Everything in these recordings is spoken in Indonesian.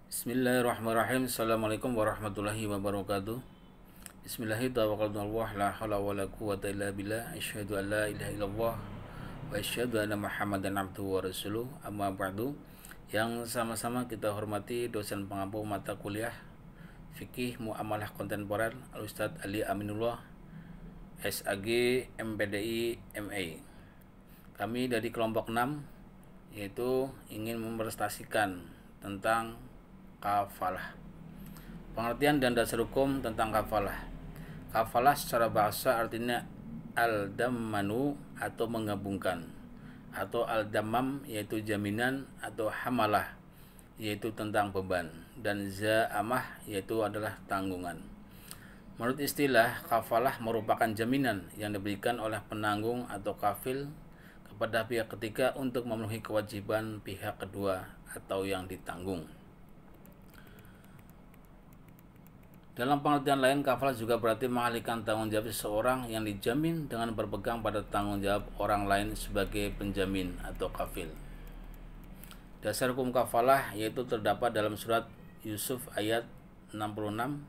Bismillahirrahmanirrahim. Assalamualaikum warahmatullahi wabarakatuh. Bismillahirrahmanirrahim. La haula wala quwwata illa billah. Asyhadu an la ilaha illallah wa asyhadu anna Muhammadan abduhu wa rasuluh. Amma ba'du. Yang sama-sama kita hormati dosen pengampu mata kuliah Fikih Muamalah Kontemporer Al-Ustadz Ali Aminullah SAG MPDI MA. Kami dari kelompok 6 yaitu ingin memerstasikan tentang kafalah. Pengertian dan dasar hukum tentang kafalah. Kafalah secara bahasa artinya al-dammanu atau menggabungkan, atau al-dammam yaitu jaminan, atau hamalah yaitu tentang beban, dan za'amah yaitu adalah tanggungan. Menurut istilah, kafalah merupakan jaminan yang diberikan oleh penanggung atau kafil kepada pihak ketiga untuk memenuhi kewajiban pihak kedua atau yang ditanggung. Dalam pengertian lain, kafalah juga berarti mengalihkan tanggung jawab seseorang yang dijamin dengan berpegang pada tanggung jawab orang lain sebagai penjamin atau kafil. Dasar hukum kafalah yaitu terdapat dalam surat Yusuf ayat 66.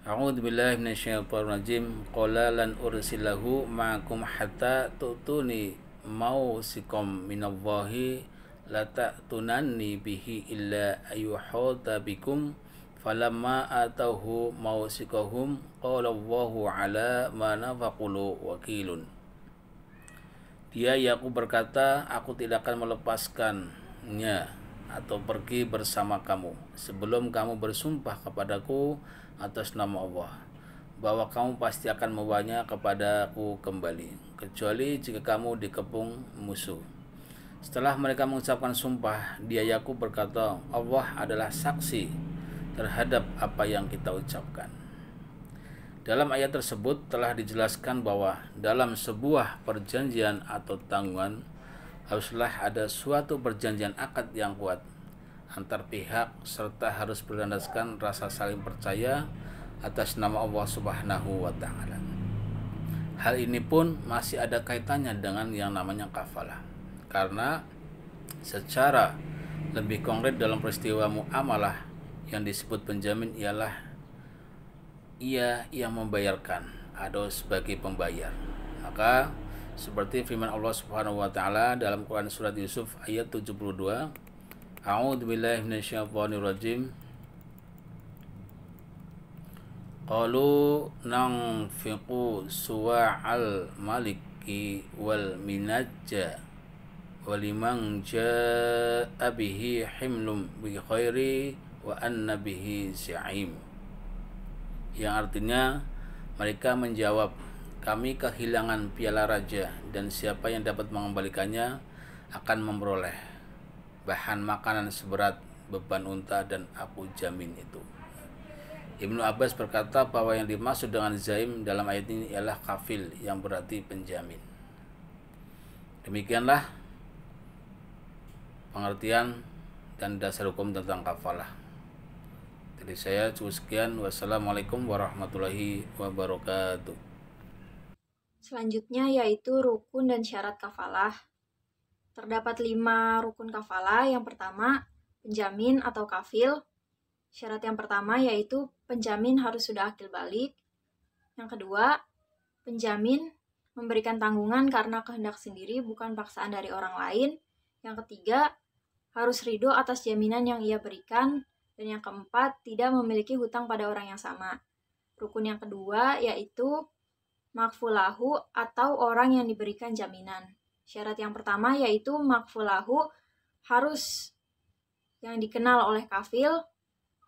A'udzu billahi minasyaitonir rajim. Qala lan ursilahu ma'akum hatta tu'tuni mausikum minallahi la ta'tunanni bihi illa ayyuhata bikum falamma atauhu mausikahum qala Allahu ala ma nafaqulu wakilun. Dia Yakub berkata, aku tidak akan melepaskannya atau pergi bersama kamu sebelum kamu bersumpah kepadaku atas nama Allah bahwa kamu pasti akan membawanya kepadaku kembali, kecuali jika kamu dikepung musuh. Setelah mereka mengucapkan sumpah, dia Yakub berkata, Allah adalah saksi terhadap apa yang kita ucapkan. Dalam ayat tersebut telah dijelaskan bahwa dalam sebuah perjanjian atau tanggungan haruslah ada suatu perjanjian akad yang kuat antar pihak serta harus berlandaskan rasa saling percaya atas nama Allah Subhanahu wa taala. Hal ini pun masih ada kaitannya dengan yang namanya kafalah. Karena secara lebih konkret dalam peristiwa muamalah yang disebut penjamin ialah ia yang membayarkan atau sebagai pembayar. Maka seperti firman Allah Subhanahu wa taala dalam Quran surat Yusuf ayat 72, A'udzu billahi minasyaitonir rajim. Qalu nanfiqu suwa'al maliki wal minajja waliman jaa'a bihi himlum bi khairi wa anna bihi za'im. Yang artinya mereka menjawab, kami kehilangan piala raja dan siapa yang dapat mengembalikannya akan memperoleh bahan makanan seberat beban unta dan aku jamin itu. Ibnu Abbas berkata bahwa yang dimaksud dengan zaim dalam ayat ini ialah kafil yang berarti penjamin. Demikianlah pengertian dan dasar hukum tentang kafalah. Jadi saya cukup sekian. Wassalamualaikum warahmatullahi wabarakatuh. Selanjutnya yaitu rukun dan syarat kafalah. Terdapat 5 rukun kafalah. Yang pertama, penjamin atau kafil. Syarat yang pertama yaitu penjamin harus sudah akil balik. Yang kedua, penjamin memberikan tanggungan karena kehendak sendiri bukan paksaan dari orang lain. Yang ketiga, harus ridho atas jaminan yang ia berikan. Dan yang keempat, tidak memiliki hutang pada orang yang sama. Rukun yang kedua yaitu makfulahu atau orang yang diberikan jaminan. Syarat yang pertama yaitu makfulahu harus yang dikenal oleh kafil.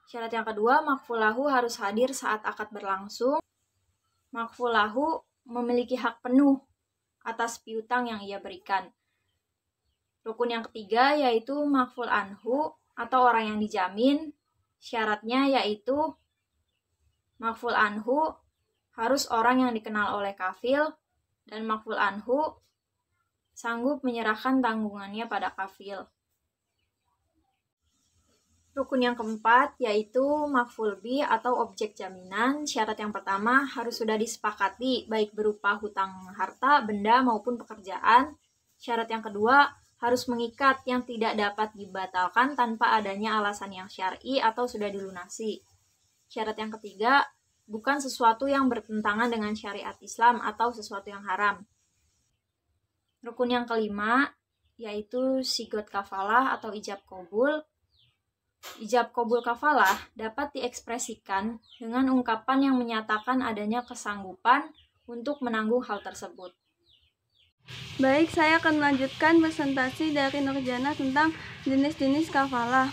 Syarat yang kedua, makfulahu harus hadir saat akad berlangsung. Makfulahu memiliki hak penuh atas piutang yang ia berikan. Rukun yang ketiga yaitu makful anhu atau orang yang dijamin. Syaratnya yaitu makful anhu harus orang yang dikenal oleh kafil dan makful anhu sanggup menyerahkan tanggungannya pada kafil. Rukun yang keempat yaitu makful bi atau objek jaminan. Syarat yang pertama harus sudah disepakati baik berupa hutang harta, benda maupun pekerjaan. Syarat yang kedua harus mengikat yang tidak dapat dibatalkan tanpa adanya alasan yang syar'i atau sudah dilunasi. Syarat yang ketiga, bukan sesuatu yang bertentangan dengan syariat Islam atau sesuatu yang haram. Rukun yang kelima, yaitu sigot kafalah atau ijab kabul. Ijab kabul kafalah dapat diekspresikan dengan ungkapan yang menyatakan adanya kesanggupan untuk menanggung hal tersebut. Baik, saya akan melanjutkan presentasi dari Nurjana tentang jenis-jenis kafalah.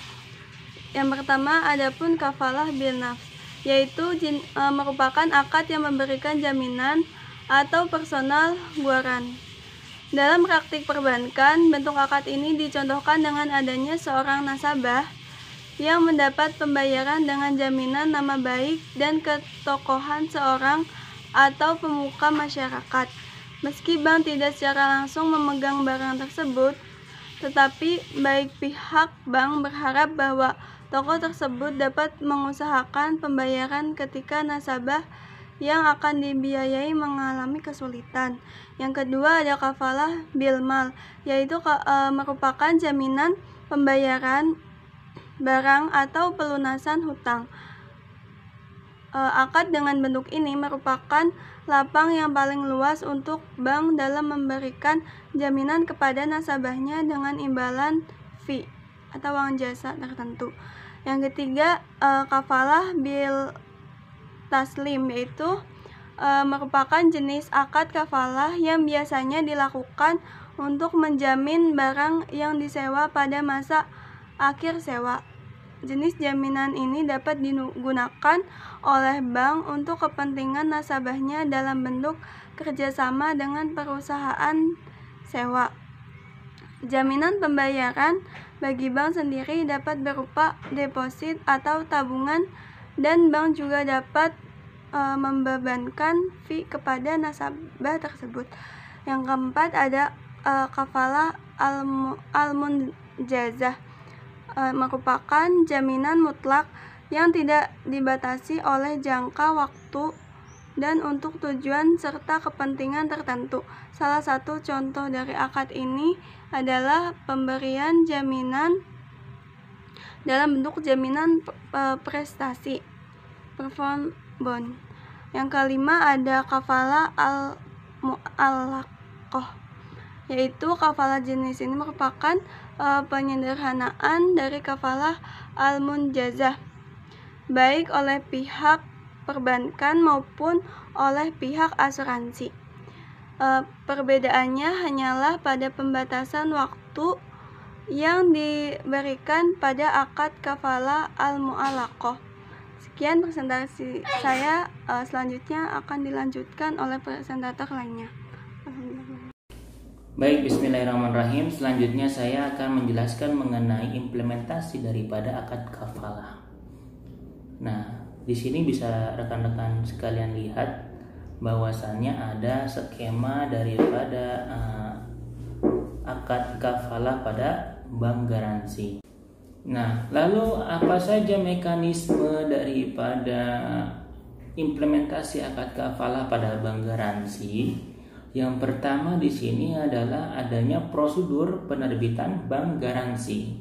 Yang pertama, adapun kafalah bil nafs, yaitu merupakan akad yang memberikan jaminan atau personal guaran. Dalam praktik perbankan, bentuk akad ini dicontohkan dengan adanya seorang nasabah yang mendapat pembayaran dengan jaminan nama baik dan ketokohan seorang atau pemuka masyarakat. Meski bank tidak secara langsung memegang barang tersebut, tetapi baik pihak bank berharap bahwa toko tersebut dapat mengusahakan pembayaran ketika nasabah yang akan dibiayai mengalami kesulitan. Yang kedua ada kafalah bil mal, yaitu merupakan jaminan pembayaran barang atau pelunasan hutang. Akad dengan bentuk ini merupakan lapang yang paling luas untuk bank dalam memberikan jaminan kepada nasabahnya dengan imbalan fee atau uang jasa tertentu. Yang ketiga, kafalah bil taslim, yaitu merupakan jenis akad kafalah yang biasanya dilakukan untuk menjamin barang yang disewa pada masa akhir sewa. Jenis jaminan ini dapat digunakan oleh bank untuk kepentingan nasabahnya dalam bentuk kerjasama dengan perusahaan sewa. Jaminan pembayaran bagi bank sendiri dapat berupa deposit atau tabungan, dan bank juga dapat membebankan fee kepada nasabah tersebut. Yang keempat ada kafalah al-munjazah, merupakan jaminan mutlak yang tidak dibatasi oleh jangka waktu dan untuk tujuan serta kepentingan tertentu. Salah satu contoh dari akad ini adalah pemberian jaminan dalam bentuk jaminan prestasi, perform bond. Yang kelima ada kafalah al-mu'allaqah, yaitu kafalah jenis ini merupakan penyederhanaan dari kafalah al-munjazah, baik oleh pihak perbankan maupun oleh pihak asuransi. Perbedaannya hanyalah pada pembatasan waktu yang diberikan pada akad kafalah al-mu'allaqah. Sekian presentasi saya, selanjutnya akan dilanjutkan oleh presentator lainnya. Baik, bismillahirrahmanirrahim. Selanjutnya saya akan menjelaskan mengenai implementasi daripada akad kafalah. Nah, di sini bisa rekan-rekan sekalian lihat bahwasannya ada skema daripada akad kafalah pada bank garansi. Nah, lalu apa saja mekanisme daripada implementasi akad kafalah pada bank garansi? Yang pertama di sini adalah adanya prosedur penerbitan bank garansi.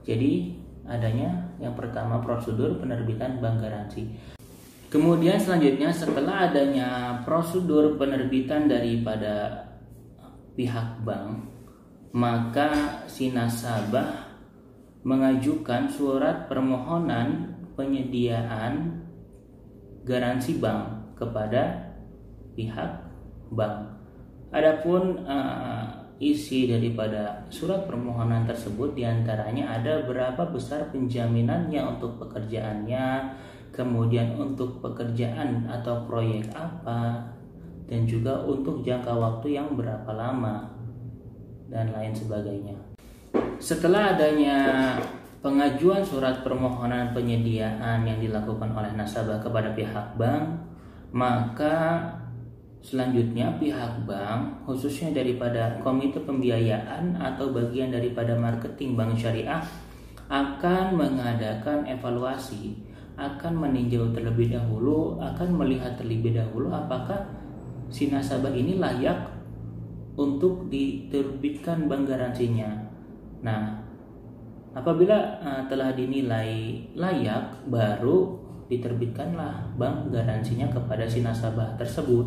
Jadi adanya yang pertama prosedur penerbitan bank garansi. Kemudian selanjutnya setelah adanya prosedur penerbitan daripada pihak bank, maka si nasabah mengajukan surat permohonan penyediaan garansi bank kepada pihak bank. Adapun isi daripada surat permohonan tersebut diantaranya ada berapa besar penjaminannya untuk pekerjaannya, kemudian untuk pekerjaan atau proyek apa, dan juga untuk jangka waktu yang berapa lama, dan lain sebagainya. Setelah adanya pengajuan surat permohonan penyediaan yang dilakukan oleh nasabah kepada pihak bank, maka selanjutnya pihak bank, khususnya daripada komite pembiayaan atau bagian daripada marketing bank syariah, akan mengadakan evaluasi, akan meninjau terlebih dahulu, akan melihat terlebih dahulu apakah si nasabah ini layak untuk diterbitkan bank garansinya. Nah, apabila telah dinilai layak, baru diterbitkanlah bank garansinya kepada si nasabah tersebut.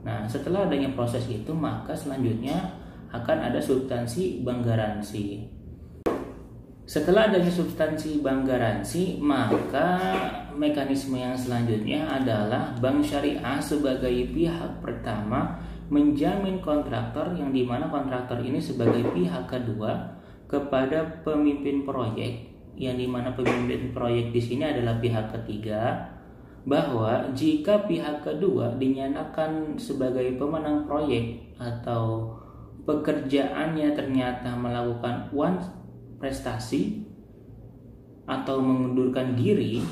Nah, setelah adanya proses itu, maka selanjutnya akan ada substansi bank garansi. Setelah adanya substansi bank garansi, maka mekanisme yang selanjutnya adalah bank syariah sebagai pihak pertama menjamin kontraktor, yang dimana kontraktor ini sebagai pihak kedua kepada pemimpin proyek, yang dimana pemimpin proyek di sini adalah pihak ketiga, bahwa jika pihak kedua dinyatakan sebagai pemenang proyek atau pekerjaannya ternyata melakukan prestasi atau mengundurkan diri,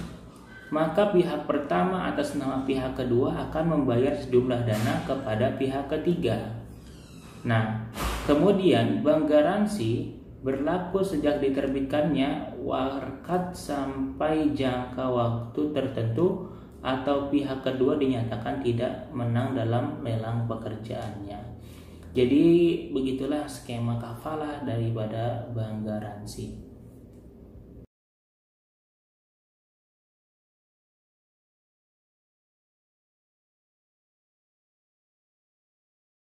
maka pihak pertama atas nama pihak kedua akan membayar sejumlah dana kepada pihak ketiga. Nah, kemudian bank garansi berlaku sejak diterbitkannya wakat sampai jangka waktu tertentu atau pihak kedua dinyatakan tidak menang dalam lelang pekerjaannya. Jadi begitulah skema kafalah daripada bank garansi.